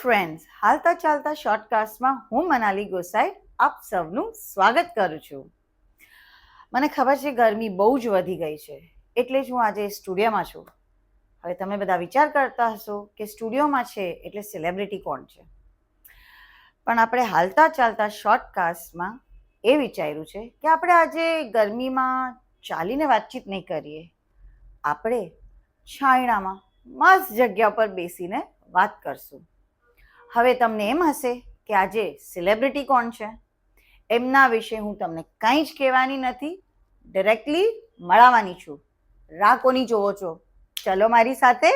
Friends, હાલતા ચાલતા શોર્ટકાસ્ટમાં હું મનાલી ગોસાઈ આપ સૌનું સ્વાગત કરું છું. મને ખબર છે ગરમી બહુ જ વધી ગઈ છે, એટલે જ હું આજે સ્ટુડિયોમાં છું. હવે તમે બધા વિચાર કરતા હશો કે સ્ટુડિયોમાં છે એટલે સેલિબ્રિટી કોણ છે, પણ આપણે હાલતા ચાલતા શોર્ટકાસ્ટમાં એ વિચાર્યું છે કે આપણે આજે ગરમીમાં ચાલીને વાતચીત નહીં કરીએ, આપણે છાયણામાં મસ્ત જગ્યા પર બેસીને વાત કરશું. હવે તમને એમ હશે કે આજે સેલિબ્રિટી કોણ છે, એમના વિશે હું તમને કંઈ જ કહેવાની નથી, ડાયરેક્ટલી મળવાની છું. રાહ કોની જોવો છો? ચલો મારી સાથે.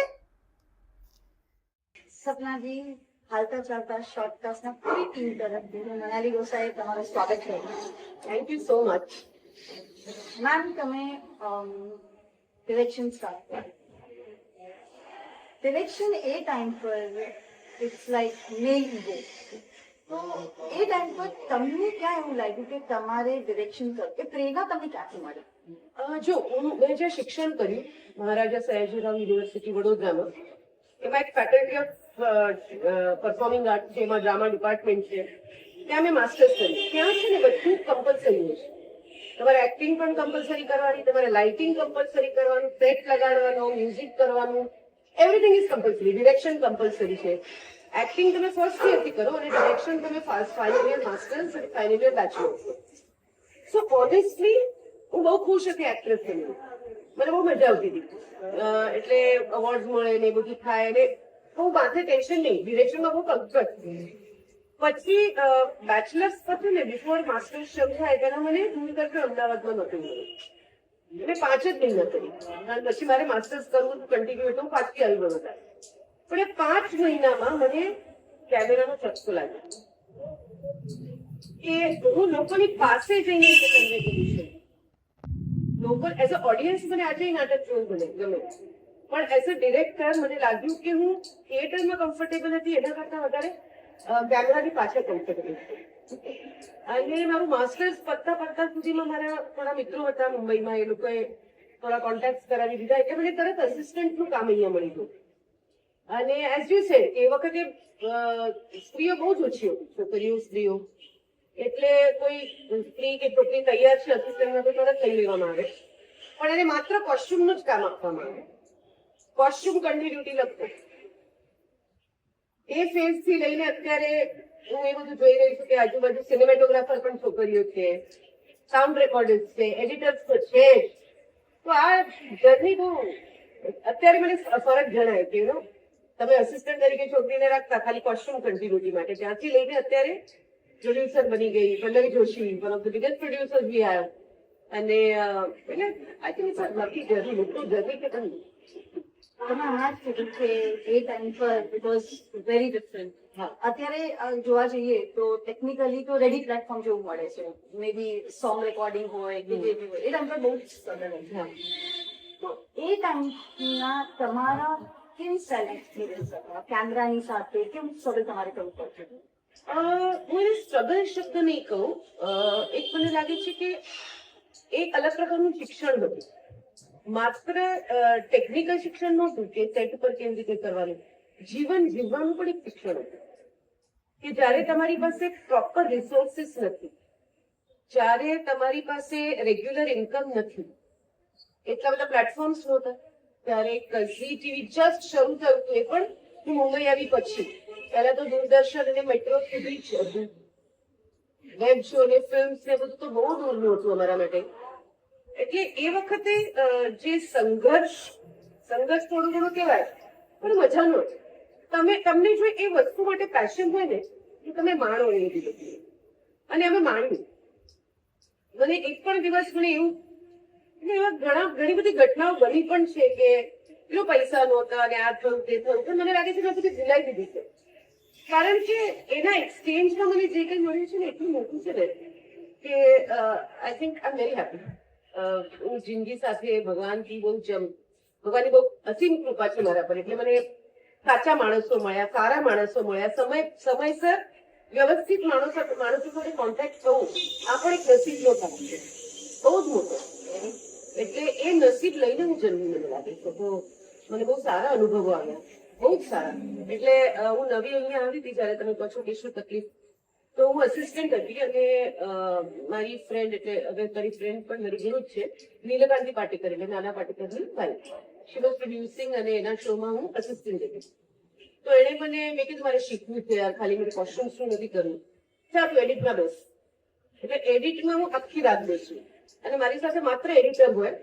સપનાજી, હાલતા ચાલતા શોર્ટકાસ્ટના પૂરી ટીમ તરફથી હું મનાલી ગોસાઈએ તમારું સ્વાગત કરું છું. Thank you so much. Ma'am, તમે ડિરેક્શન સ્ટાર્ટ કરો. ડિરેક્શન એ ટાઈમ પર ઇટ્સ લાઈક મેઇન ગો. તો એ ટાઈમ પર તમને ક્યાં એવું લાગ્યું કે તમારે ડિરેક્શન કરવું, એ પ્રેરણા તમને ક્યાંથી મળી? મેં જે શિક્ષણ કર્યું મહારાજા સયાજીરાવ યુનિવર્સિટી વડોદરામાં, એમાં એક ફેકલ્ટી ઓફ પરફોર્મિંગ આર્ટ છે, એમાં ડ્રામા ડિપાર્ટમેન્ટ છે, ત્યાં મેં માસ્ટર્સ કર્યું. ત્યાં છે ને બધું કમ્પલસરી હોય છે. તમારે એક્ટિંગ પણ કમ્પલસરી કરવાની, તમારે લાઇટિંગ કમ્પલસરી કરવાનું, સેટ લગાડવાનો, મ્યુઝિક કરવાનું, everything is compulsory. Direction compulsory છે. એક્ટિંગ તમે ફર્સ્ટ યરથી કરો અને ડિરેક્શન તમે ફાઇનલ યર માસ્ટર્સ અને ફાઇનલ યર બેચલર્સ. સો ઓનેસ્ટલી હું બહુ ખુશ હતી એક્ટ્રેસ બની. મને બહુ મજા આવતી હતી. એટલે અવોર્ડ મળે ને એ બધું થાય ને બહુ માથે ટેન્શન નહીં. ડિરેક્શનમાં બહુ કમ્ફર્ટ. પછી બેચલર્સ પછી ને બિફોર માસ્ટર્સ શરૂ થાય તેના મને દૂરદર્શન અમદાવાદમાં નહોતું મળ્યું. મેં 5 જ મહિના કરી અને પછી મારે માસ્ટર્સ કરવું કન્ટિન્યુ હતું. હું પાછી આવી વડોદરા. પણ એ 5 મહિનામાં મને કેમેરાનો ચસ્કો લાગ્યો કે હું લોકોની પાસે જઈને કન્વે કરું છું. લોકો એઝ અ ઓડિયન્સ મને આજે નાટક જોવું ગમે, પણ એઝ અ ડિરેક્ટર મને લાગ્યું કે હું થિયેટરમાં કમ્ફર્ટેબલ હતી એના કરતા વધારે કેમેરાની પાછળ કમ્ફર્ટેબલ હતી. અને મારું માસ્ટર્સ પડતા સુધીમાં મારા થોડા મિત્રો હતા મુંબઈમાં, એ લોકોએ થોડા કોન્ટેક્ટ કરાવી દીધા એટલે મને તરત અસિસ્ટન્ટનું કામ અહીંયા મળી ગયું. અને એઝ યુ સેડ એ વખતે સ્ત્રીઓ બહુ જ ઓછી હતી, સ્ત્રીઓ એટલે કોઈ સ્ત્રી કે છોકરી તૈયાર છે અસિસ્ટન્ટમાં તો તરત લઈ લેવામાં આવે, પણ એને માત્ર કોસ્ટ્યુમનું જ કામ આપવામાં આવે. કોસ્ટ્યુમ કન્ટિન્યુટી લખતો. એ ફેઝથી લઈને અત્યારે હું એ બધું જોઈ રહી છું કે આજુબાજુ સિનેમેટોગ્રાફર પણ છોકરીઓ છે, સાઉન્ડ રેકોર્ડિસ્ટ છે, એડિટર્સ તો છે જ. તો આ જર્ની બહુ અત્યારે મને ફરક જણાય કે તમે અસિસ્ટન્ટ તરીકે છોકરીને રાખતા ખાલી કોસ્ટ્યુમ કન્ટિન્યુટી માટે, ત્યાંથી લઈને અત્યારે પ્રોડ્યુસર બની ગઈ. Pallavi Joshi, one of the biggest producers we have. અને એટલે I think it's a lucky journey, મોટું જર્ની કે તમે હમણાં જ કીધું કે એ ટાઈમ પર ઇટ વોઝ વેરી ડિફરન્ટ. અત્યારે જોવા જઈએ તો ટેકનિકલી તો રેડી પ્લેટફોર્મ જેવું મળે છે, મે બી સોંગ રેકોર્ડિંગ હોય કે જે બી હોય, એ ટાઈમ પર બહુ જ સરળ હતું. તો એ ટાઈમના તમારા કેવી સ્ટાઇલ એક્સપિરિયન્સ હતા કેમેરાની સાથે? કેવું સ્ટ્રગલ તમારે કરવું પડતું? હું એને સ્ટ્રગલ શબ્દ નહીં કહું. એક મને લાગે છે કે એક અલગ પ્રકારનું શિક્ષણ હતું. માત્ર ટેકનિકલ શિક્ષણ નહોતું કે સેટ ઉપર કેવી રીતે કરવાનું, જીવન જીવવાનું પણ એક શિક્ષણ હતું. કે જ્યારે તમારી પાસે પ્રોપર રિસોર્સિસ નથી, જ્યારે તમારી પાસે રેગ્યુલર ઇન્કમ નથી, એટલા બધા પ્લેટફોર્મ્સ નહોતા, ત્યારે ઝી ટીવી જસ્ટ શરૂ થયું હતું. એ પણ હું મુંબઈ આવી પછી. પહેલા તો દૂરદર્શન અને મેટ્રો સુધી જ હતું. વેબ શો ને ફિલ્મ્સ ને બધું તો બહુ દૂરનું હતું અમારા માટે. એટલે એ વખતે જે સંઘર્ષ થોડું ઘણું કહેવાય, પણ મજાનો. તમને જો એ વસ્તુ માટે પેશન હોય ને તો તમે માણો એ બધું. અને અમે માણ્યું. મને એક પણ દિવસ મને એવું એવા ઘણી બધી ઘટનાઓ બની પણ છે કે એટલો પૈસા નહોતા અને આ થયું તે થયું, પણ મને લાગે છે કે બધી ભૂલાઈ દીધી છે. કારણ કે એના એક્સચેન્જમાં મને જે કંઈ મળ્યું છે ને એટલું મોટું છે ને કે I think I am very happy. હું જિંદગી સાથે ભગવાનની બહુ અસીમ કૃપા છે મારા પર. એટલે મને સાચા માણસો મળ્યા, સારા માણસો મળ્યા, સમયસર વ્યવસ્થિત માણસો સાથે કોન્ટેક્ટ થવું, આ પણ એક નસીબનો કામ છે, બહુ જ મોટો. એટલે એ નસીબ લઈને હું જન્મી મને લાગે છે. તો મને બહુ સારા અનુભવો આવ્યા. બહુ જ સારા. એટલે હું નવી અહીંયા આવી હતી જયારે તમે કહો છો કે શું તકલીફ, તો હું અસિસ્ટન્ટ હતી અને મારી ફ્રેન્ડ, એટલે હવે તારી ફ્રેન્ડ પણ મારી ગુરુ જ છે, નીલકાંતિ પાટેકર, એટલે નાના પાટેકરની વાઇફ, શી વોઝ પ્રોડ્યુસિંગ અને એના શોમાં હું અસિસ્ટન્ટ હતી. તો એણે મને, મેં કીધું મારે શીખવું છે યાર, ખાલી મને કોસ્ટ્યુમ્સ શું નથી કરવું, ચાલ તું એડિટમાં બેસ. એટલે એડિટમાં હું આખી રાત બેસું અને મારી સાથે માત્ર એડિટર હોય,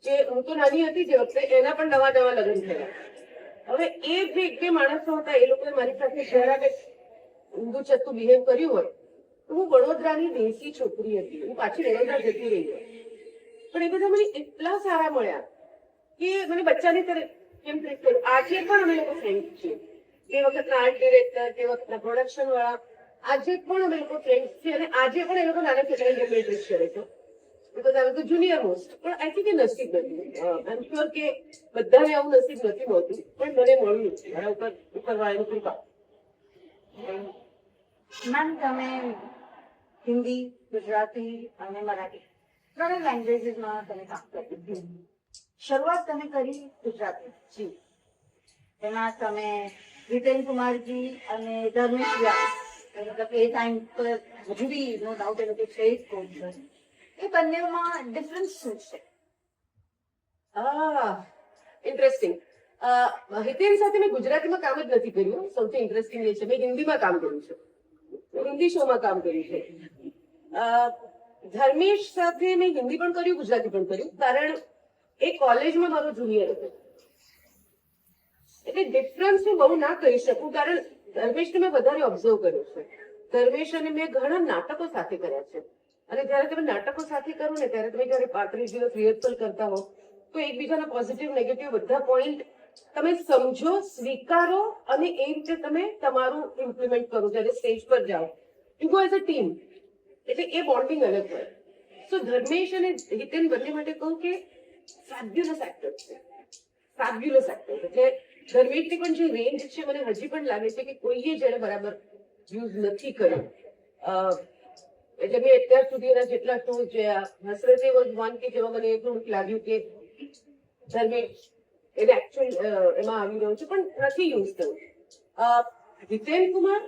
કે હું તો નાની હતી જે વખતે, એના પણ નવા નવા લગ્ન થયા. હવે એ જે બે માણસો હતા એ લોકોએ મારી સાથે જરા કંઈક ઊંધું ચત્તું બિહેવ કર્યું હોય તો હું વડોદરાની દેશી છોકરી હતી, હું પાછી વડોદરા જતી રહી હોય, પણ એ બધા મને એટલા સારા મળ્યા કે મને બચ્ચાની તરફ કેમ ટ્રીટ કર્યું. આજે પણ અમે લોકો ફ્રેન્ડ છીએ, તે વખતના આર્ટ ડિરેક્ટર, તે વખતના પ્રોડક્શન વાળા, આજે પણ અમે લોકો ફ્રેન્ડ છીએ અને આજે પણ એ લોકો નાના છોકરાને જેમ ટ્રીટ કરે છે. Because I was the junior most. પણ આઈ થિંક એ નસીબ નથી. આઈ એમ શ્યોર કે બધાને આવું નસીબ નથી મળતું, પણ મને મળ્યું મારા ઉપરવાળાની કૃપા. મેમ, તમે હિન્દી, ગુજરાતી અને મરાઠી ત્રણેય લેંગ્વેજીસમાં તમે કામ કર્યું. શરૂઆત તમે કરી ગુજરાતીથી, એમાં તમે જીતેન કુમારજી અને ધર્મેશ વ્યાસ, મતલબ એ ટાઈમ પર હજુ બી નો ડાઉટ એ લોકો છે જ કોણ છે, એ બંનેમાં ડિફરન્સ શું છે? ઇન્ટરેસ્ટિંગ. હિતેન સાથે મેં ગુજરાતીમાં કામ જ નથી કર્યું. સૌથી ઇન્ટરેસ્ટિંગ એ છે મેં હિન્દીમાં કામ કર્યું છે, હિન્દી શોમાં કામ કર્યું છે. ધર્મેશ સાથે મેં હિન્દી પણ કર્યું, ગુજરાતી પણ કર્યું, કારણ એ કોલેજમાં મારો જુનિયર હતો. એટલે ડિફરન્સ હું બહુ ના કહી શકું, કારણ ધર્મેશને મેં વધારે ઓબ્ઝર્વ કર્યો છે. ધર્મેશ અને મેં ઘણા નાટકો સાથે કર્યા છે, અને જયારે તમે નાટકો સાથે કરો ને ત્યારે તમે જયારે 35 દિવસ રિહર્સલ કરતા હો તો એકબીજાના પોઝિટિવ નેગેટિવ બધા પોઈન્ટ તમે સમજો, સ્વીકારો અને એ રીતે તમે તમારું ઇમ્પ્લિમેન્ટ કરો. જયારે સ્ટેજ પર જાઓ you go as a team, એટલે એ બોન્ડિંગ અલગ હોય. સો ધર્મેશ અને હિતેન બંને માટે કહું કે ફેબ્યુલસ એક્ટર છે, ફેબ્યુલસ એક્ટર. એટલે ધર્મેશની પણ જે રેન્જ છે મને હજી પણ લાગે છે કે કોઈએ જેને બરાબર યુઝ નથી કર્યો. એટલે મેં અત્યાર સુધીના જેટલા શો જોયા, હસરતે વોઝ વન કે જેમાં મને એટલું લાગ્યું કે ધર્મેશ એને એકચ્યુઅલ એમાં આવી રહ્યો છે પણ નથી યુઝ કર્યું. જીતેન કુમાર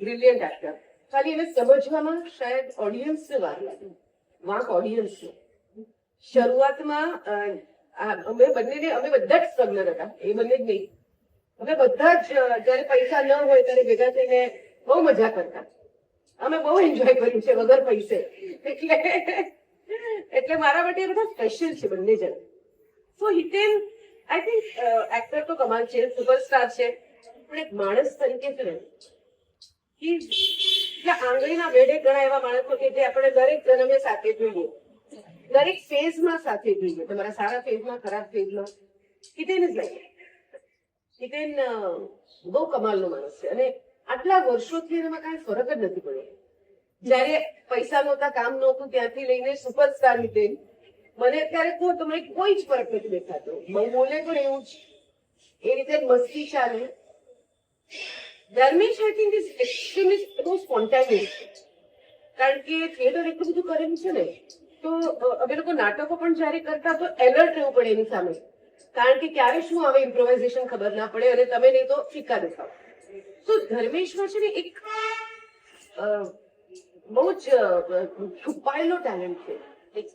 બ્રિલિયન્ટ એક્ટર, ખાલી એને સમજવામાં શાયદ ઓડિયન્સને વાર લાગે, વાંક ઓડિયન્સને. શરૂઆતમાં અમે બધા જ સ્ટ્રગલર હતા, એ બંને જ નહીં, અમે બધા જ જયારે પૈસા ન હોય ત્યારે ભેગા થઈને બહુ મજા કરતા. અમે બહુ એન્જોય કર્યું છે વગર પૈસે. એટલે મારા માટે એ બધા સ્પેશિયલ છે બંને જણ. સો હિતેન આઈ થિંક એક્ટર તો કમાલ છે, સુપરસ્ટાર છે, પણ એક માણસ તરીકે છે ને, આંગળીના બેડે ઘણા એવા માણસો કે જે આપણે દરેક જન્મે સાથે જોઈએ, દરેક ફેઝમાં સાથે જોઈએ, તમારા સારા ફેઝમાં, ખરાબ ફેઝમાં. હિતેન ઇઝ લાઈક હિતેન બહુ કમાલનો માણસ છે અને આટલા વર્ષોથી એનામાં કાંઈ ફરક જ નથી પડ્યો. જયારે પૈસા નહોતા, કામ નહોતું, ત્યાંથી લઈને સુપરસ્ટાર હિતેન, મને અત્યારે કહો તો મને કોઈ જ ફરક નથી દેખાતો. બોલે પણ એવું જ, એ રીતે મસ્તી ચાલે. Dharmesh I think is extremely બહુ સ્પોન્ટેનિયસ, કારણ કે થિયેટર એટલું બધું કરેલું છે ને, તો અમે લોકો નાટકો પણ જયારે કરતા તો એલર્ટ રહેવું પડે એની સામે, કારણ કે ક્યારે શું આવે ઇમ્પ્રોવાઇઝેશન ખબર ના પડે અને તમે નહીં તો ફિક્કા દેખાવ. તો ધર્મેશમાં છે ને એક બહુ જ છુપાયેલો ટેલેન્ટ છે, એક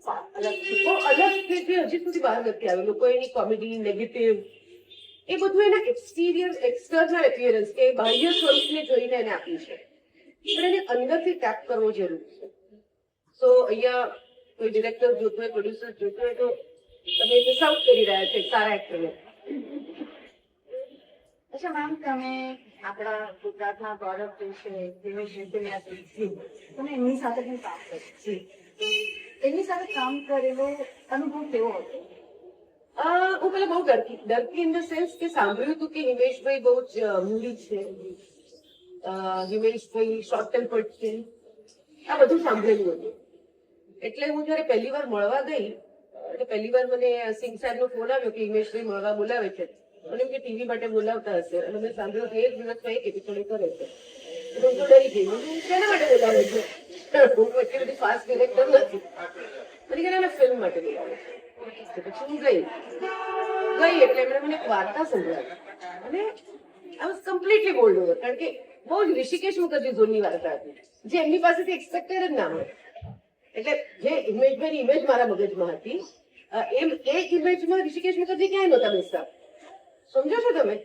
બહુ અલગ છે જે હજી સુધી બહાર નથી આવ્યું. લોકો એની કોમેડી, નેગેટિવ, એ બધું એના એક્સટિરિયર, એક્સટર્નલ એપિયરન્સ કે બાહ્ય સ્વરૂપને જોઈને એને આપ્યું છે, પણ એને અંદરથી ટેપ કરવો જરૂરી છે. સો અહીંયા કોઈ ડિરેક્ટર જોતો હોય, પ્રોડ્યુસર જોતો હોય તો તમે મિસ આઉટ કરી રહ્યા છે સારા એક્ટરને. અચ્છા મેમ, તમે આપણા ગુજરાતના ગૌરવ જે છે દિનેશ વિદ્યા, તમે એમની સાથે પણ કામ કર્યું, એમની સાથે કામ કરેલો અનુભવ કેવો હતો? હું પેલા બહુ ડરતી ઇન ધ સેન્સ કે સાંભળ્યું હતું કે હિમેશભાઈ બહુ જ મૂડી છે, હિમેશભાઈ શોર્ટ ટેમ્પર્ડ છે, આ બધું સાંભળેલું હતું. એટલે હું જયારે પહેલી વાર મળવા ગઈ, એટલે પહેલી વાર મને સિંહ સાહેબનો ફોન આવ્યો કે હિમેશભાઈ મળવા બોલાવે છે, અને કે ટીવી માટે બોલાવતા હશે, અને મેં સાંભળ્યું કે એક દિવસમાં એક એપિસોડ કરે છે. હું તો ડરી ગઈ, શેના માટે બોલાવે છે? હું એટલી બધી ફાસ્ટ ડિરેક્ટર નથી, મને કે ફિલ્મ માટે બોલાવે છે. પછી હું ગઈ, ગઈ એટલે એમણે મને એક વાર્તા સંભળાવી અને I was completely bold over, કારણ કે બહુ જ ઋષિકેશ મુખર્જી ઝોનની વાર્તા હતી જે એમની પાસેથી એક્સપેક્ટેડ જ ના હોય. એટલે જે ઇમેજ મારા મગજમાં હતી એમ એ ઇમેજમાં ઋષિકેશ મુખર્જી ક્યાંય નહોતા બેસતા. સમજો છો તમે?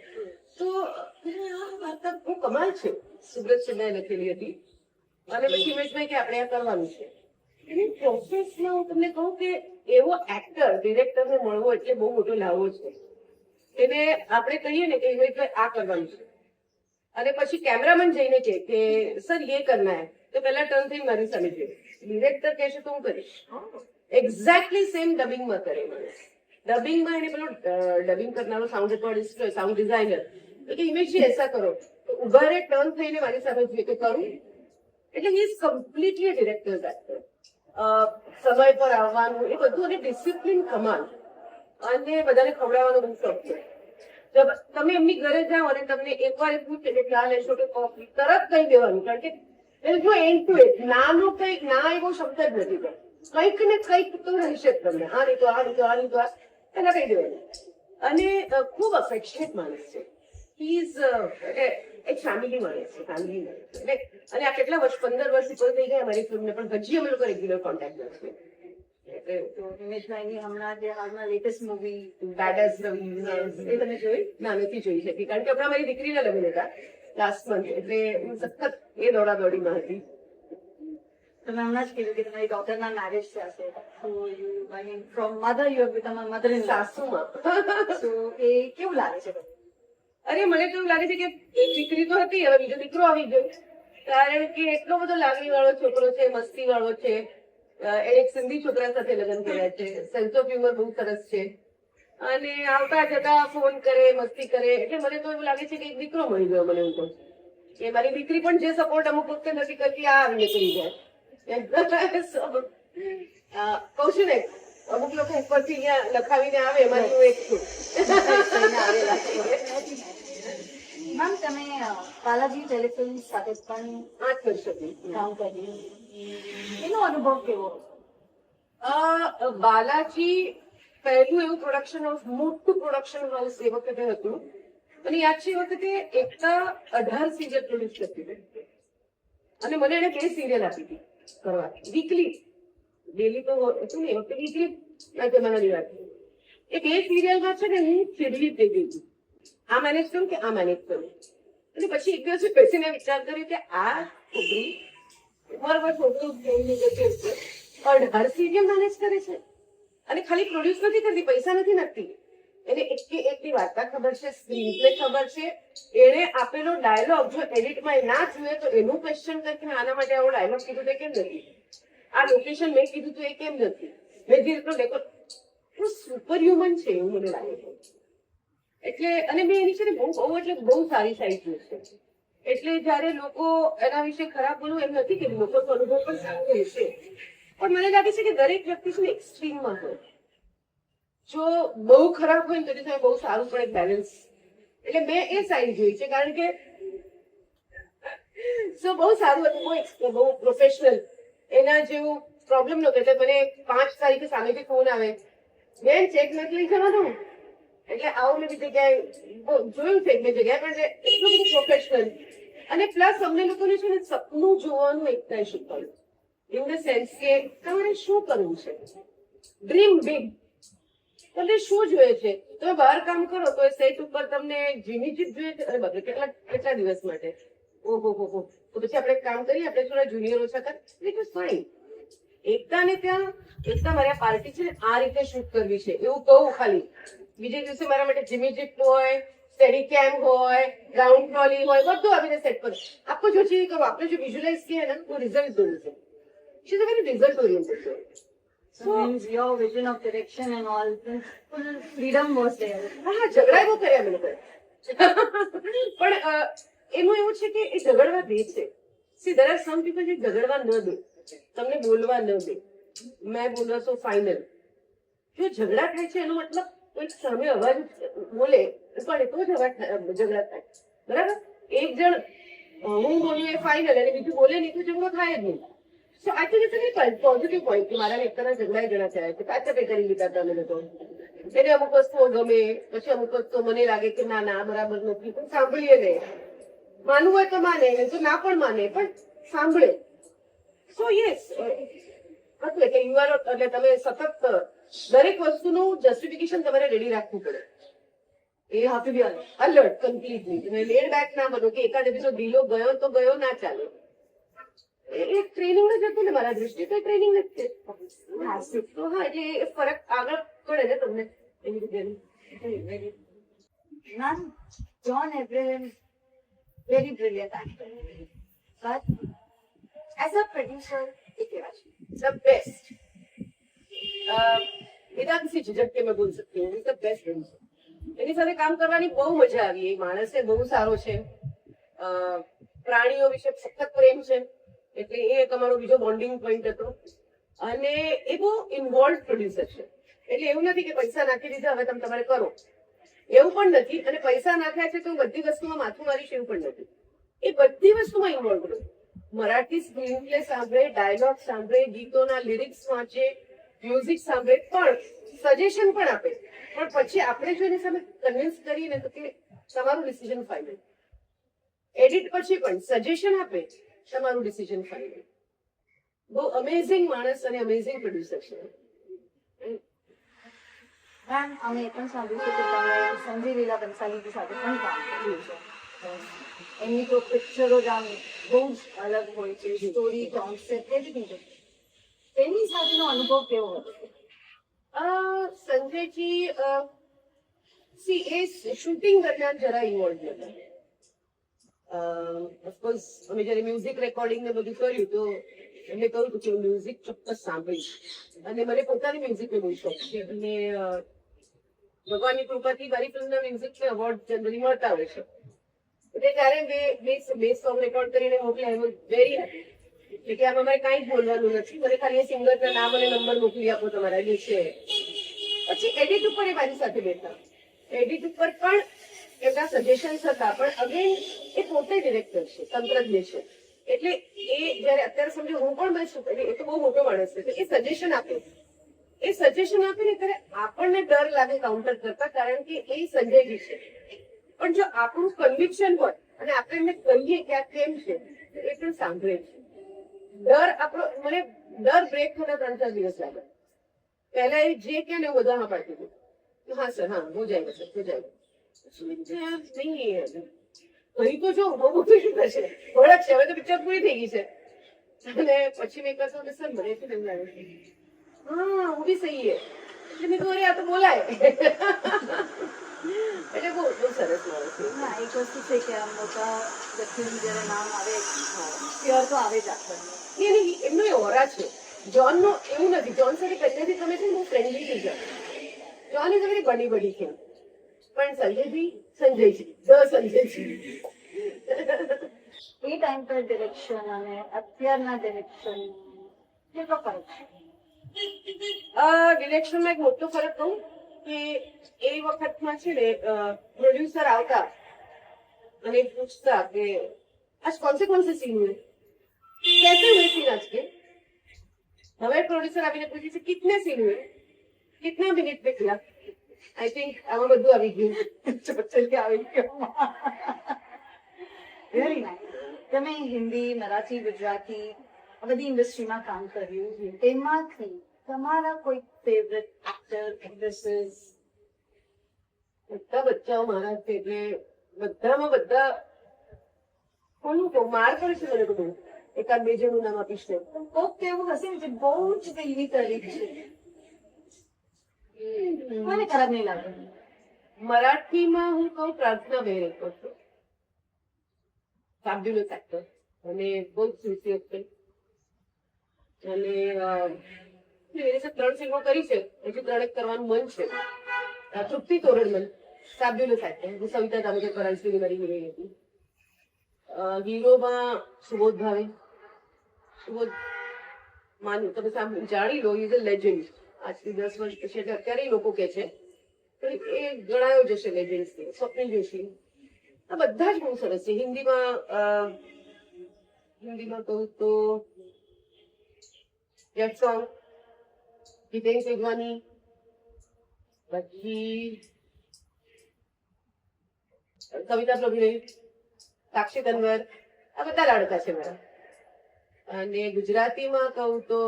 તો આ વાર્તા બહુ કમાલ છે, સુબ્રત સિન્હાએ લખેલી હતી અને પછી ઇમેજમાં કે આપણે આ કરવાનું છે. એની પ્રોસેસમાં હું તમને કહું કે એવો એક્ટર ડિરેક્ટરને મળવો એટલે બહુ મોટો લાવો છે. એને આપણે કહીએ ને કે ઇમેજમાં આ કરવાનું છે અને પછી કેમેરામેન જઈને કે સર ये करना है, તો પહેલા ટર્ન થઈને મારી સામે જોઈએ. ડિરેક્ટર કહેશે તો હું કરીશ. એક્ઝેક્ટલી સેમ ડબિંગમાં કરે. ડબિંગમાં એને પેલો ડબિંગ કરનારો સાઉન્ડ રેકોર્ડિસ્ટ હોય, સાઉન્ડ ડિઝાઇનર, કે ઇમેજથી એસા કરો તો ઉભા રહે, ટર્ન થઈને મારી સામે જોઈએ કે કરું. એટલે he is completely directors actor. સમય પર આવવાનું એ બધું અને ડિસિપ્લિન કમાલ અને બધાને ખવડાવવાનો બહુ શોખ છે. તમે એમની ઘરે જાઓ અને તમને એકવાર પૂછે કે ચા લેશો કે કોફી, તરત કહી દેવાનું, કારણ કે જો એન્ડ ટુ એન્ડ નાનો કંઈક ના એવો શબ્દ જ નથી. કંઈક ને કંઈક તો રહેશે જ તમને, આ નહીં તો આ નહીં તો આ નહીં તો આ, એના કહી દેવાનું. અને ખૂબ અફેક્શનેટ માણસ છે. હી ઇઝ એક ફેમિલી માણસ છે, ફેમિલી માણસ. અને આ કેટલા વર્ષ, 15 વર્ષ ઉપર થઈ ગયા અમારી ફિલ્મને, પણ હજી અમે લોકો રેગ્યુલર કોન્ટેક્ટમાં છીએ. હમણાં જે હાલમાં લેટેસ્ટ મૂવી બેડેસ રવિ એ તમે જોઈ? ના, નથી જોઈ શકી, કારણ કે હમણાં મારી દીકરીના લગ્ન હતા લાસ્ટ મંથ, એટલે હું સખત એ દોડાદોડીમાં હતી. તમે હમણાં જ કીધું કે તમારી ડોટરના મેરેજ થશે, so you I mean from mother you have become a mother in સાસુમાં. સો એ કેવું લાગે છે? અરે મને તો એવું લાગે છે કે દીકરી તો હતી, હવે બીજો દીકરો આવી ગયો, કારણ કે એટલો બધો લાગણી વાળો છોકરો છે, મસ્તી વાળો છે. એને એક સિંધી છોકરા સાથે લગ્ન કર્યા છે, સેન્સ ઓફ હ્યુમર બહુ સરસ છે અને આવતા જતા ફોન કરે, મસ્તી કરે. એટલે મને તો એવું લાગે છે કે એક દીકરો મળી ગયો મને. હું તો કે મારી દીકરી પણ જે સપોર્ટ અમુક વખતે નથી કરતી, આ આવીને કરી જાય. કહું છું ને, અમુક લોકો ઉપરથી અહીંયા લખાવીને આવે, એમાંથી હું એક છું. મેમ, તમે બાલાજી ટેલિફિલ્મ સાથે પણ 8 વર્ષ હતી કામ કર્યું, એનો અનુભવ કેવો? બાલાજી પહેલું એવું પ્રોડક્શન હાઉસ, મોટું પ્રોડક્શન હાઉસ એ વખતે હતું. અને યાદ છે એ વખતે એકતા 18 સિરિયલ પ્રોડ્યુસ કરતી હતી અને મને એને 2 સિરિયલ આપી હતી કરવા, વીકલી. ડેલી તો હતું ને એ વખતે, વીકલી ના જમાનાની વાત. એ 2 સિરિયલમાં છે ને હું ચીડવી થઈ ગઈ હતી, આ મેનેજ કરું કે આ મેનેજ કરું. અને પછી એક દિવસ બેસીને વિચાર કર્યો કે આ છોકરી બરાબર છોકરું 18 સિરિયલ મેનેજ કરે છે અને ખાલી પ્રોડ્યુસ નથી કરતી, પૈસા નથી નાખતી. એને એકની વાર્તા ખબર છે, સ્ક્રીન પ્લે ખબર છે, એને આપેલો ડાયલોગ જો એડિટમાં ના જોઈએ તો એનું ક્વેશ્ચન કરે કે આના માટે આવો ડાયલોગ કીધું તે કેમ નથી, આ લોકેશન મેં કીધું તો એ કેમ નથી, મેં જે રીતનો ડેકોર, સુપર હ્યુમન છે એવું મને લાગે છે. એટલે અને મેં એની છે ને બહુ એટલે બહુ સારી સાઈડ જોઈ છે. એટલે જયારે લોકો એના વિશે ખરાબ બોલું એમ નથી કે લોકો અનુભવ પણ સારો રહેશે, પણ મને લાગે છે કે દરેક વ્યક્તિ છે ને એક્સ્ટ્રીમમાં હોય. જો બહુ ખરાબ હોય ને તો તમે બહુ સારું પણ એક બેલેન્સ. એટલે મેં એ સાઈડ જોઈ છે, કારણ કે બહુ સારું હતું, બહુ પ્રોફેશનલ. એના જેવું પ્રોબ્લેમ નહોતો. એટલે મને 5 તારીખે સામેથી ફોન આવે, બેન ચેક નથી લઈ જવાનું. એટલે આવું મેં બીજે ક્યાંય જોયું છે મેં જગ્યાએ, પણ એટલું બધું પ્રોફેશનલ. અને પ્લસ અમને લોકોને છે ને સપનું જોવાનું એકતા શીખવાડ્યું, ઇન ધ સેન્સ કે તમારે શું કરવું છે, ડ્રીમ બિગ. તમને શું જોઈએ છે? તમે બહાર કામ કરો તો સેટ ઉપર તમને જીની જીત જોઈએ છે, અરે બાપરે કેટલા દિવસ માટે, ઓહો તો પછી આપણે કામ કરીએ, આપણે થોડા જુનિયર ઓછા કર, ઇટ ઇઝ ફાઇન. એકતાને ત્યાં એકતા મારી પાર્ટી છે ને આ રીતે શૂટ કરવી છે એવું કહું ખાલી, બીજે દિવસે મારા માટે જીમી જીપ હોય, સ્ટેડી કેમ હોય, ગ્રાઉન્ડ ટ્રોલી હોય, બધું આવીને સેટ કરું. આપકો જો ચીજ કરો, આપણે જો વિઝ્યુલાઇઝ કિया ना तो रिजल्ट दोगे છે. She is a very result oriented girl. So means your vision of direction and all, full freedom was there. હા, ઝઘડા બહુ કર્યા અમે લોકોએ. પણ એનું એવું છે કે એ ઝઘડવા દે છે. C there are some people જે ઝઘડવા ન દે, તમને બોલવા ન દે, મેં બોલવા તો ફાઇનલ. જો ઝઘડા થાય છે એનો મતલબ કોઈ સામે અવાજ બોલે પણ તો ઝઘડા થાય, બરાબર? એક જણ હું બોલું એ ફાઇનલ અને બીજું બોલે નહીં તો ઝઘડો થાય જ નહીં. So I think it's a positive point કે મારા એકતાના ઝઘડા ઘણા થયા છે, કાચા પે કરી લીધા હતા અમે લોકો. એને અમુક વસ્તુઓ ગમે, પછી અમુક વસ્તુઓ મને લાગે કે ના ના બરાબર નથી, પણ સાંભળીએ ને. માનવું હોય તો માને, નહીં તો ના પણ માને, પણ સાંભળે. સો યસ, એટલે કે યુ આર, એટલે તમે સતત દરેક વસ્તુનું જસ્ટિફિકેશન તમારે રેડી રાખવું પડે. એ હાવ ટુ બી અલર્ટ કમ્પ્લીટલી. તમે લેડ બેક ના બનો કે એકાદ એપિસોડ ઢીલો ગયો તો ગયો, ના ચાલે. એ ટ્રેનિંગ જ હતું ને મારા દ્રષ્ટિએ, તો ટ્રેનિંગ જ છે. તો હા, એટલે એ ફરક આગળ પડે ને તમને એવી રીતે. Ma'am, John Abraham, very brilliant actor. But as a producer, એ કેવા છે? The best. बिना किसी झिझक के मैं बोल सकती हूँ, the best producer. એની સાથે કામ કરવાની બહુ મજા આવી. એ માણસ બહુ સારો છે. પ્રાણીઓ વિશે સખત પ્રેમ છે, એટલે એ એક અમારો બીજો બોન્ડિંગ પોઈન્ટ હતો. અને એ બહુ ઇન્વોલ્વ પ્રોડ્યુસર છે, એટલે એવું નથી કે પૈસા નાખી દીધા હવે તમે તમારે કરો, એવું પણ નથી. અને પૈસા નાખ્યા છે તો બધી વસ્તુમાં માથું મારીશ એવું પણ નથી. એ બધી વસ્તુમાં ઇન્વોલ્વ રહ્યો. મરાઠી સ્ક્રીન પ્લે સાંભળે, ડાયલોગ સાંભળે, ગીતોના લિરિક્સ વાંચે, મ્યુઝિક સાંભળે, પણ સજેશન પણ આપે. પણ પછી આપણે જો એની સામે કન્વિન્સ કરીએ તો કે તમારું ડિસિઝન ફાઇનલ. એડિટ પછી પણ સજેશન આપે, તમારું ડિસિઝન ફાઇનલ. બહુ અમેઝિંગ માણસ અને અમેઝિંગ પ્રોડ્યુસર છે. મેમ, અમે એ પણ સાંભળ્યું છે કે તમે સંજય લીલા બંસાલીજી સાથે પણ કામ કર્યું છે. એમની તો પિક્ચરો જ આમ બહુ જ અલગ હોય છે, સ્ટોરી, કોન્સેપ્ટ, એવરીથિંગ. એમની સાથેનો અનુભવ કેવો હતો? સંજયજી એ શૂટિંગ દરમિયાન જરા ઇન્વોલ્વ નતા. ઓફકોર્સ અમે જયારે મ્યુઝિક રેકોર્ડિંગ ને બધું કર્યું તો એમને કહ્યું કે હું મ્યુઝિક ચોક્કસ સાંભળીશ. અને મને પોતાની મ્યુઝિકનો બહુ શોખ છે. અને ભગવાનની કૃપાથી મારી ફિલ્મના મ્યુઝિકને એવોર્ડ જનરલી મળતા હોય છે. એટલે ત્યારે બે સોંગ રેકોર્ડ કરીને મોકલ્યા. I was very happy. એટલે કે આમાં મારે કાંઈ જ બોલવાનું નથી, મને ખાલી એ સિંગરના નામ અને નંબર મોકલી આપો તમારા જે છે. પછી એડિટ ઉપર એ મારી સાથે બેઠા. એડિટ ઉપર પણ એમના સજેશન્સ હતા, પણ અગેન એ પોતે ડિરેક્ટર છે, તંત્રજ્ઞ છે. એટલે એ જયારે અત્યારે સમજો હું પણ બેસું, એટલે એ તો બહુ મોટો માણસ છે, એ સજેશન આપે. એ સજેશન આપે ને ત્યારે આપણને ડર લાગે કાઉન્ટર કરતા, કારણ કે એ સંજયજી છે. પણ જો આપણું કન્વિક્શન હોય અને આપણે એમને કહીએ કે આ કેમ છે, એ પણ સાંભળે છે. ડર આપણો, મને ડર બ્રેક થતા 3-4 દિવસ લાગે. પહેલા એ જે કે ને હું બધામાં પાડતી હતી, હા સર, હા હો જાયગા સર, હો જાયગા. નહીં કહી તો જો બહુ મોટું શું થશે, ઓળખ છે, હવે તો પિક્ચર પૂરી થઈ ગઈ છે. અને પછી મેં કહ્યું કે સર મને શું સમજાવે છે, હા હું બી સહી હે. એટલે મેં કહ્યું અરે આ તો બોલાય. એટલે બહુ બહુ સરસ માણસ છે. ના, એક વસ્તુ છે કે આમ મોટા વ્યક્તિનું જ્યારે નામ આવે, પ્યોર તો આવે જ આપણને. એમનો એ ઓરા છે. જોનનો એવું નથી, જોન સાથે પહેલેથી તમે છે ને બહુ ફ્રેન્ડલી થઈ જાવ. જોન ઇઝ અ વેરી બડી બડી થિંગ. પણ સંજયજી, સંજયજી, સંજયજી. એ ટાઈમ પર ડિરેક્શન અને અત્યારના ડિરેક્શન કેટલો ફરક છે? ડિરેક્શનમાં એક મોટો ફરક કહું કે એ વખતમાં છે ને પ્રોડ્યુસર આવતા અને પૂછતા કે आज कौन से सीन हुए, कैसे हुए सीन आज के. હવે પ્રોડ્યુસર આવીને પૂછે છે કિતને સીન हुए, कितना मिनट में किया. આઈ થિંક આમાં બધું આવી ગયું. ચોચલ કે આવી ગયો. Very nice. તમે હિન્દી, મરાઠી, ગુજરાતી આ બધી ઇન્ડસ્ટ્રીમાં કામ કર્યું, તેમાંથી તમારા કોઈ ફેવરેટ એક્ટર, એક્ટ્રેસીસ? બધા બચ્ચાઓ મારા છે, એટલે બધામાં બધા કોનું કહું, માર પડે છે મને તો બહુ. એકાદ બે જણનું નામ આપીશ ને. કોક એવું હશે ને જે બહુ જ દિલની તારીફ છે, મને ખરાબ નહીં લાગે. મરાઠીમાં હું કહું પ્રાર્થના બેરેક છું. ફેબ્યુલસ એક્ટર અને બહુ જ સિન્સિયર છે. અને એની સાથે 3 ફિલ્મો કરી છે, હજુ 3 કરવાનું મન છે. તૃપ્તિ તોરણમલ, ફેબ્યુલસ એક્ટર. હું સવિતા દામોદર પરાંજપેની મારી હિરોઈન હતી. હીરોમાં સુબોધ ભાવે. સુબોધ માનું તમે જાણી લો, ઇઝ અ લેજેન્ડ. આજથી 10 વર્ષ પછી, એટલે અત્યારે લોકો કે છે પણ એ ગણાયો જશે લેજેન્ડ. સ્વપ્નિલ જોશી, આ બધા જ બહુ સરસ છે. હિન્દીમાં કહું તો જેટ સોંગ, જીતેન સેજવાની, પછી કવિતા પ્રભુદેવ, સાક્ષી તન્વર, આ બધા લાડકા છે મારા. અને ગુજરાતીમાં કહું તો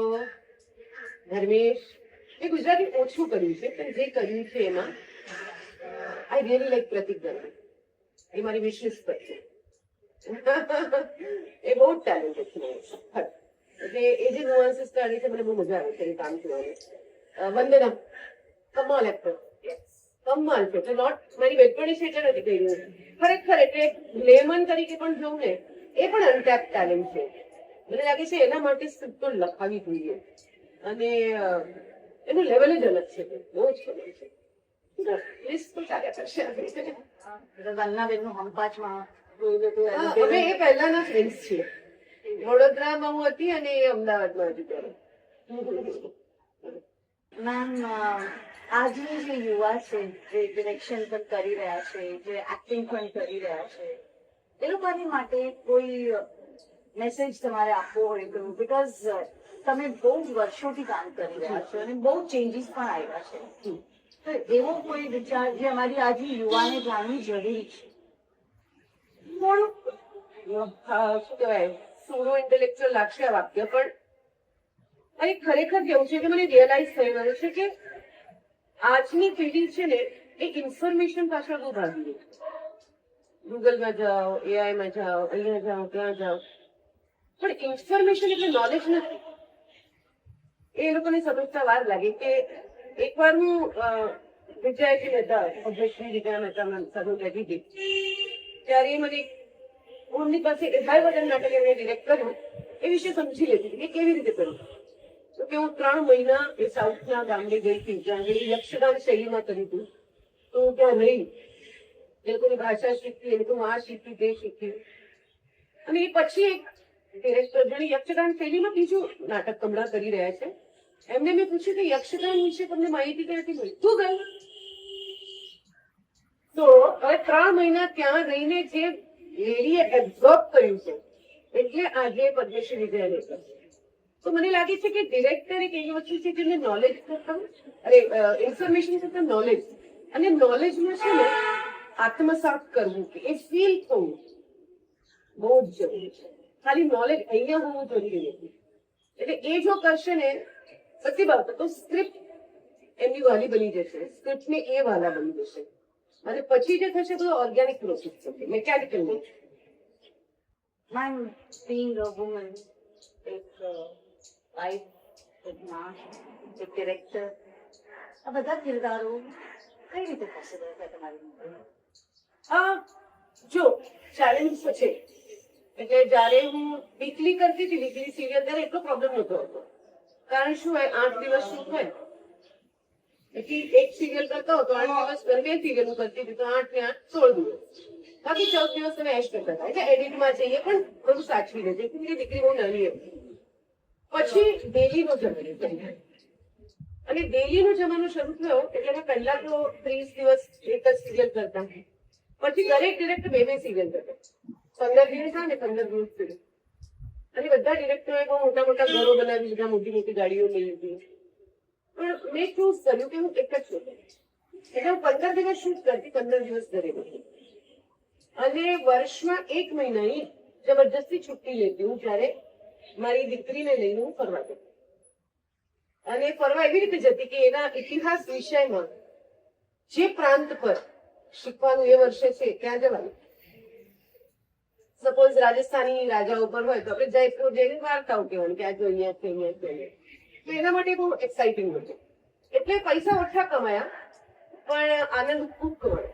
ધર્મેશ. એ ગુજરાતી ઓછું કર્યું છે, પણ જે કર્યું છે એમાં આઈ રિયલી લાઈક પ્રતિક ગર્ગ. એ મારી વિશેષ પર છે. એ બહુ જ ટેલેન્ટેડ છે. એટલે એ જે નુઆન્સીસ કાઢી છે મને બહુ મજા આવે છે એ કામ કરવાની. વંદના કમાલ એક્ટર, કમાલ છે. એટલે નોટ મારી બેટપણી છે એટલે નથી કહી રહ્યું, ખરેખર. એટલે લેમન તરીકે પણ જોઉં ને, એ પણ અનટેપ ટેલેન્ટ છે. મને લાગે છે એના માટે સ્ક્રિપ્ટ તો લખાવી જોઈએ. અને એનું લેવલ જ અલગ છે, બહુ જ અલગ છે. લિસ્ટ તો ચાલ્યા કરશે. વંદનાબેનનું હમપાચમાં અમે એ પહેલાના ફ્રેન્ડ્સ છીએ. વડોદરામાં હું હતી અને એ અમદાવાદમાં હતી ત્યારે. મેમ, આજની જે યુવા છે, જે ડિરેક્શન પણ કરી રહ્યા છે, જે એક્ટિંગ પણ કરી રહ્યા છે, એ લોકોની માટે કોઈ મેસેજ તમારે આપવો હોય તો, બીકોઝ તમે બહુ જ વર્ષોથી કામ કરી રહ્યા છો અને બહુ ચેન્જીસ પણ આવ્યા છે, તો એવો કોઈ વિચાર જે અમારી આજની યુવાને જાણવું જરૂરી છે? શું કહેવાય, સોનો ઇન્ટેલેક્ચ્યુઅલ લાગશે આ વાક્ય, પણ અને ખરેખર કેવું છે કે મને રિયલાઇઝ થઈ ગયું છે કે આજની પેઢી છે ને એ ઇન્ફોર્મેશન પાછળ બહુ ભાગી રહી છે. ગૂગલમાં જાઓ, એઆઈમાં જાઓ, અહીંયા જાઓ, ત્યાં જાઓ, પણ ઇન્ફોર્મેશન એટલે નોલેજ નથી. એ લોકોને સમજતા વાર લાગે કે એકવાર હું વિજયજી મહેતા, ઓબ્વિયસલી વિજય મહેતા સાથે બેઠી હતી, ત્યારે એ મને એમની પાસે હાઈ વજન નાટક એમણે ડિરેક્ટ કર્યું એ વિશે સમજી લેતી હતી કે કેવી રીતે કરવું. તો કે હું 3 મહિના એ સાઉથના ગામડે ગઈ હતી, જ્યાં આગળ યક્ષગાન શૈલીમાં કર્યું હતું. તો હું ત્યાં રહી, એ લોકોની ભાષા શીખી, એ લોકોનું આ શીખ્યું, તે શીખ્યું. અને એ પછી એક ડિરેક્ટર જેને યક્ષગાન શૈલીમાં બીજું નાટક હમણાં કરી રહ્યા છે, એમને મેં પૂછ્યું કે યક્ષગાન વિશે તમને માહિતી ક્યાંથી મળી? તું ગયું. તો હવે 3 મહિના ત્યાં રહીને જે લેડીએ એબ્ઝોર્બ કર્યું છે, એટલે આજે પદ્મશ્રી વિજય લેકર. તો મને લાગે છે કે ડિરેક્ટર એક એવી વસ્તુ છે જેમને નોલેજ કરતા, ઇન્ફોર્મેશન કરતા નોલેજ, અને નોલેજમાં છે ને આત્મસાત કરવું, કે એ ફીલ થવું બહુ જ જરૂરી છે. ખાલી નોલેજ અહીંયા હોવું જરૂરી નથી. એટલે એ જો કરશે ને બધી બાબતો, તો સ્ક્રિપ્ટ એમની વાલી બની જશે, સ્ક્રિપ્ટને એ વાલા બની જશે, અને પછી જે થશે બધું ઓર્ગેનિક પ્રોસેસ થશે, મેકેનિકલ નહીં. મેમ, being a woman, એક વાઇફ, એક માં, એક ડિરેક્ટર, આ બધા કિરદારો કઈ રીતે પોસિબલ છે તમારી માટે? જો ચેલેન્જ તો છે. એટલે જયારે હું વીકલી કરતી હતી, વીકલી સિરિયલ, ત્યારે એટલો પ્રોબ્લેમ નતો હતો. કારણ શું હોય, 8 દિવસ શૂટ હોય, એટલે એક સિરિયલ કરતા હો તો 8 દિવસ 2 સિરિયલ કરતી હતી, તો 8 ને 8 16 દિવસ, બાકી 14 દિવસ તમે એશ કરતા હતા. એટલે એડિટમાં જઈએ પણ બધું સાચવી લેજે, કે દીકરી બહુ નાની હતી. પછી ડેલીનો જમાનો થયો, અને ડેલીનો જમાનો શરૂ થયો એટલે મેં પહેલા તો 30 દિવસ એક જ સિરિયલ કરતા, પછી દરેક ડિરેક્ટર 2 સિરિયલ કરતા, 15 દિવસ આવે ને 15 દિવસ સિરિયલ. અને બધા ડિરેક્ટરોએ બહુ મોટા મોટા ઘરો બનાવી લીધા, મોટી મોટી ગાડીઓ લઈ લીધી. પણ મેં ચૂઝ કર્યું કે હું એક જ શૂટ કરીશ. એટલે હું 15 દિવસ શૂટ કરતી, 15 દિવસ ઘરે બેઠી, અને વર્ષમાં 1 મહિનાની જબરજસ્તી છુટ્ટી લેતી હું, જ્યારે મારી દીકરીને લઈને હું ફરવા જતી. અને ફરવા એવી રીતે જતી કે એના ઇતિહાસ વિષયમાં જે પ્રાંત પર શીખવાનું એ વર્ષે છે ત્યાં જવાનું. સપોઝ રાજસ્થાની રાજાઓ પર હોય તો આપણે જયપુર જઈને વાર્તાઓ કહેવાનું કે આ જો અહીંયા છે, અહીંયા છે. તો એના માટે બહુ એક્સાઇટિંગ હતું. એટલે પૈસા ઓછા કમાયા, પણ આનંદ ખૂબ કમાયો.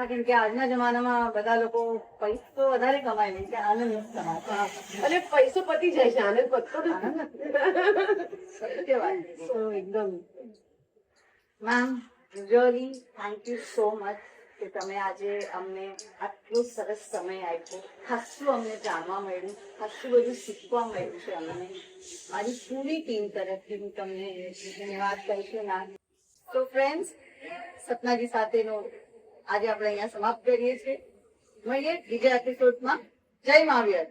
કેમ કે આજના જમાનામાં બધા લોકો પૈસો વધારે કમાય ને કે આનંદ નથી કમાતા. અને પૈસો પતી જાય છે, આનંદ પતતો આનંદ નથી. સત્ય વાત છે. So, એકદમ ma'am, really thank you so much કે તમે આજે અમને આટલો સરસ સમય આપ્યો. ખાસું અમને જાણવા મળ્યું, ખાસું બધું શીખવા મળ્યું છે અમને. મારી પૂરી ટીમ તરફથી હું તમને ધન્યવાદ કહીશું. ના તો ફ્રેન્ડ્સ, સપનાજી સાથેનો આજે આપણે અહીંયા સમાપ્ત કરીએ છીએ. મળીએ બીજા એપિસોડમાં. જય મહાવીર.